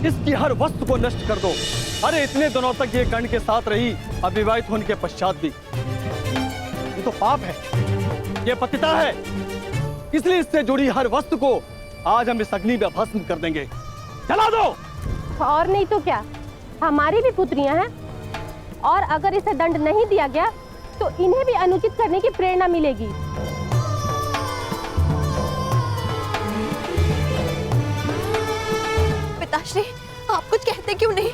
इसकी हर वस्तु को नष्ट कर दो। अरे इतने दिनों तक ये कर्ण के साथ रही, अविवाहित होने के पश्चात भी। ये तो पाप है, ये पतिता है, इसलिए इससे जुड़ी हर वस्तु को आज हम इस अग्नि में भस्म कर देंगे। जला दो। और नहीं तो क्या, हमारी भी पुत्रियां हैं, और अगर इसे दंड नहीं दिया गया तो इन्हें भी अनुचित करने की प्रेरणा मिलेगी। पिताश्री, आप कुछ कहते क्यों नहीं?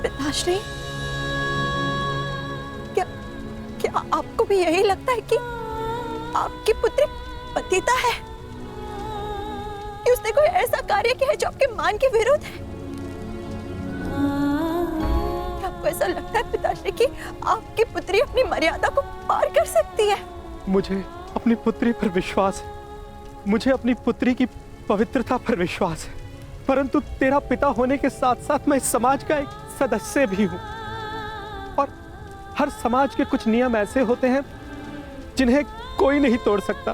पिताश्री, क्या आपको भी यही लगता है कि आपकी पुत्री पतिता है, कि उसने कोई ऐसा कार्य किया है जो आपके मान के विरुद्ध है? क्या आपको ऐसा लगता है पिताश्री कि आपकी पुत्री अपनी मर्यादा को पार कर सकती है? मुझे अपनी पुत्री पर विश्वास है, मुझे अपनी पुत्री की पवित्रता पर विश्वास है, परंतु तेरा पिता होने के साथ साथ मैं इस समाज का एक सदस्य भी हूं, और हर समाज के कुछ नियम ऐसे होते हैं जिन्हें कोई नहीं तोड़ सकता,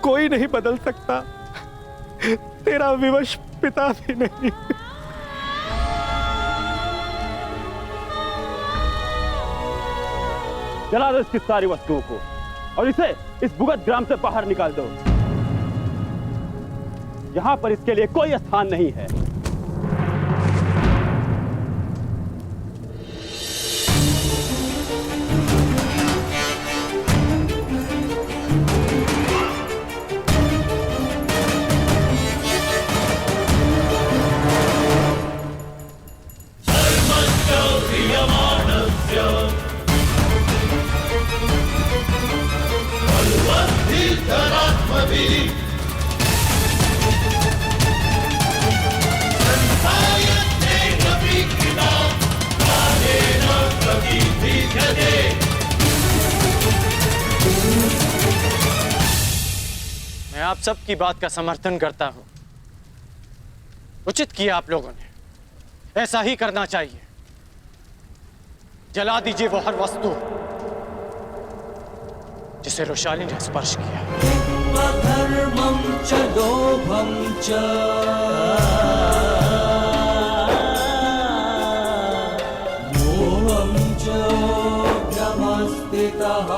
कोई नहीं बदल सकता, तेरा विवश पिता भी नहीं। जला दो इसकी सारी वस्तुओं को और इसे इस भुगत ग्राम से बाहर निकाल दो। यहां पर इसके लिए कोई स्थान नहीं है। मैं आप सब की बात का समर्थन करता हूं। उचित किया आप लोगों ने, ऐसा ही करना चाहिए। जला दीजिए वो हर वस्तु जिसे रोशाली ने स्पर्श किया। धर्मं च लोभं च मोहं च भ्रमस्थितः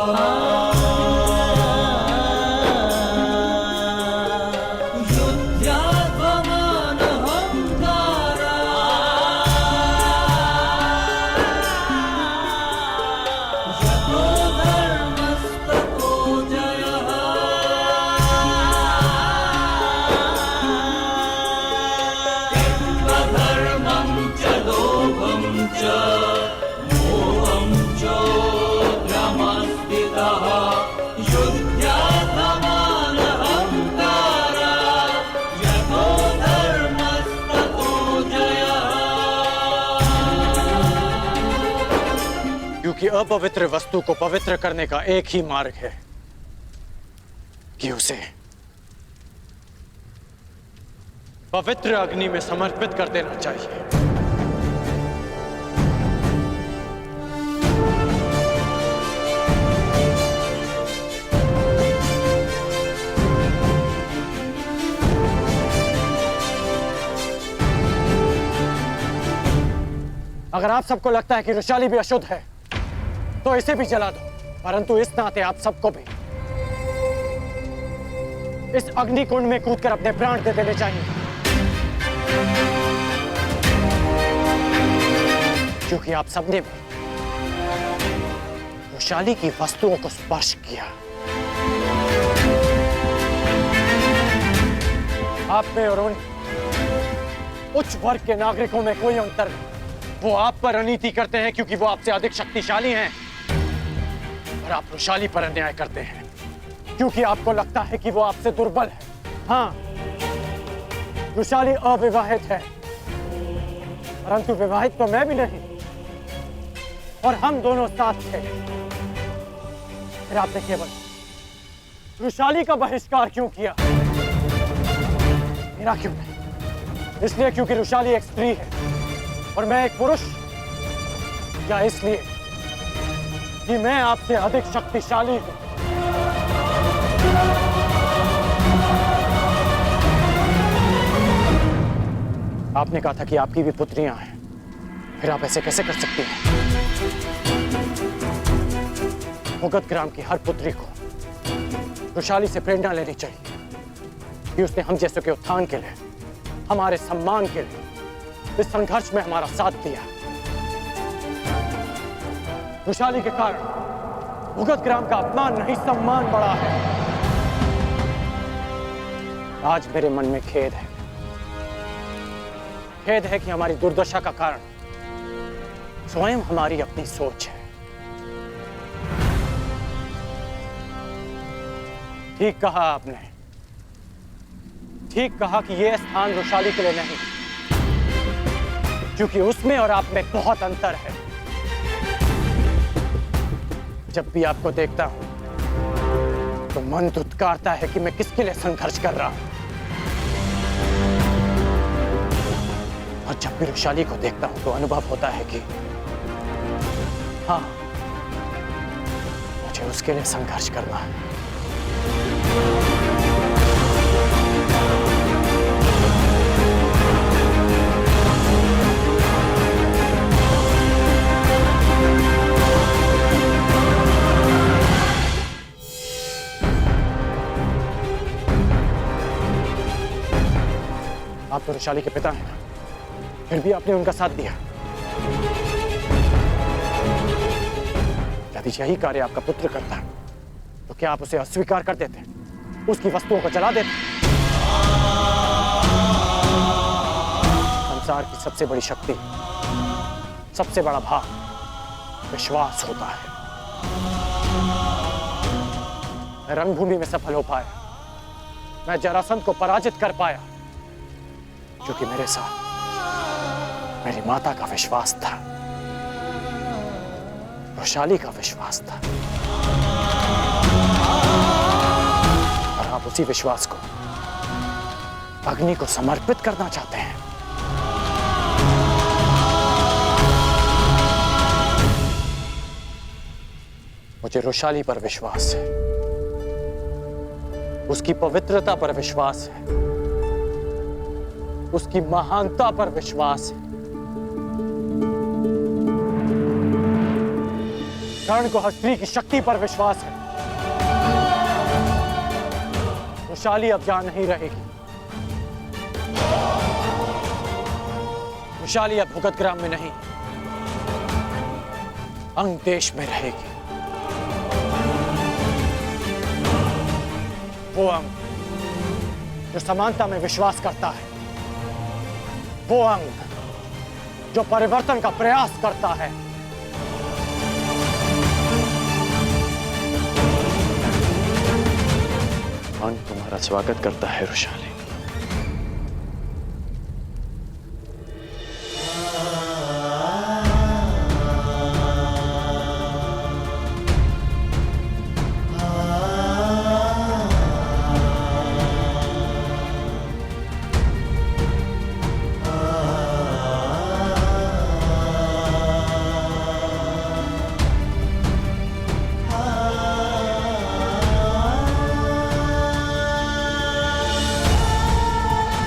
क्योंकि अपवित्र वस्तु को पवित्र करने का एक ही मार्ग है कि उसे पवित्र अग्नि में समर्पित कर देना चाहिए। अगर आप सबको लगता है कि रोशाली भी अशुद्ध है तो इसे भी जला दो, परंतु इस नाते आप सबको भी इस अग्निकुंड में कूदकर अपने प्राण दे देने चाहिए, क्योंकि आप सबने भी रोशाली की वस्तुओं को स्पर्श किया। आप में और उन उच्च वर्ग के नागरिकों में कोई अंतर नहीं। वो आप पर अनीति करते हैं क्योंकि वो आपसे अधिक शक्तिशाली हैं, और आप रोशाली पर अन्याय करते हैं क्योंकि आपको लगता है कि वो आपसे दुर्बल है। हाँ, रोशाली अविवाहित है, परंतु विवाहित तो मैं भी नहीं, और हम दोनों साथ थे। फिर आपने केवल रोशाली का बहिष्कार क्यों किया, मेरा क्यों नहीं? इसलिए क्योंकि रोशाली एक स्त्री है और मैं एक पुरुष, या इसलिए कि मैं आपसे अधिक शक्तिशाली हूं। आपने कहा था कि आपकी भी पुत्रियां हैं, फिर आप ऐसे कैसे कर सकती हैं? भुगत ग्राम की हर पुत्री को वृषाली से प्रेरणा लेनी चाहिए कि उसने हम जैसों के उत्थान के लिए, हमारे सम्मान के लिए इस संघर्ष में हमारा साथ दिया। वृषाली के कारण भुगत ग्राम का अपमान नहीं, सम्मान बढ़ा है। आज मेरे मन में खेद है कि हमारी दुर्दशा का कारण स्वयं हमारी अपनी सोच है। ठीक कहा आपने, ठीक कहा कि यह स्थान वृषाली के लिए नहीं, क्योंकि उसमें और आप में बहुत अंतर है। जब भी आपको देखता हूं तो मन धुतकारता है कि मैं किसके लिए संघर्ष कर रहा हूं, और जब भी वृषाली को देखता हूं तो अनुभव होता है कि हाँ, मुझे उसके लिए संघर्ष करना है। आप तो वृषाली के पिता हैं ना, फिर भी आपने उनका साथ दिया। यदि यही कार्य आपका पुत्र करता तो क्या आप उसे अस्वीकार कर देते, उसकी वस्तुओं को जला देते? संसार की सबसे बड़ी शक्ति, सबसे बड़ा भाव विश्वास होता है। मैं रणभूमि में सफल हो पाया, मैं जरासंध को पराजित कर पाया, क्योंकि मेरे साथ मेरी माता का विश्वास था, वृषाली का विश्वास था, और आप उसी विश्वास को अग्नि को समर्पित करना चाहते हैं। मुझे वृषाली पर विश्वास है, उसकी पवित्रता पर विश्वास है, उसकी महानता पर विश्वास है। कर्ण को स्त्री की शक्ति पर विश्वास है। वृषाली अब यहां नहीं रहेगी। वृषाली अब भुगत ग्राम में नहीं, अंग देश में रहेगी। वो अंग जो समानता में विश्वास करता है, वो अंग जो परिवर्तन का प्रयास करता है। अंग तुम्हारा स्वागत करता है वृषाली।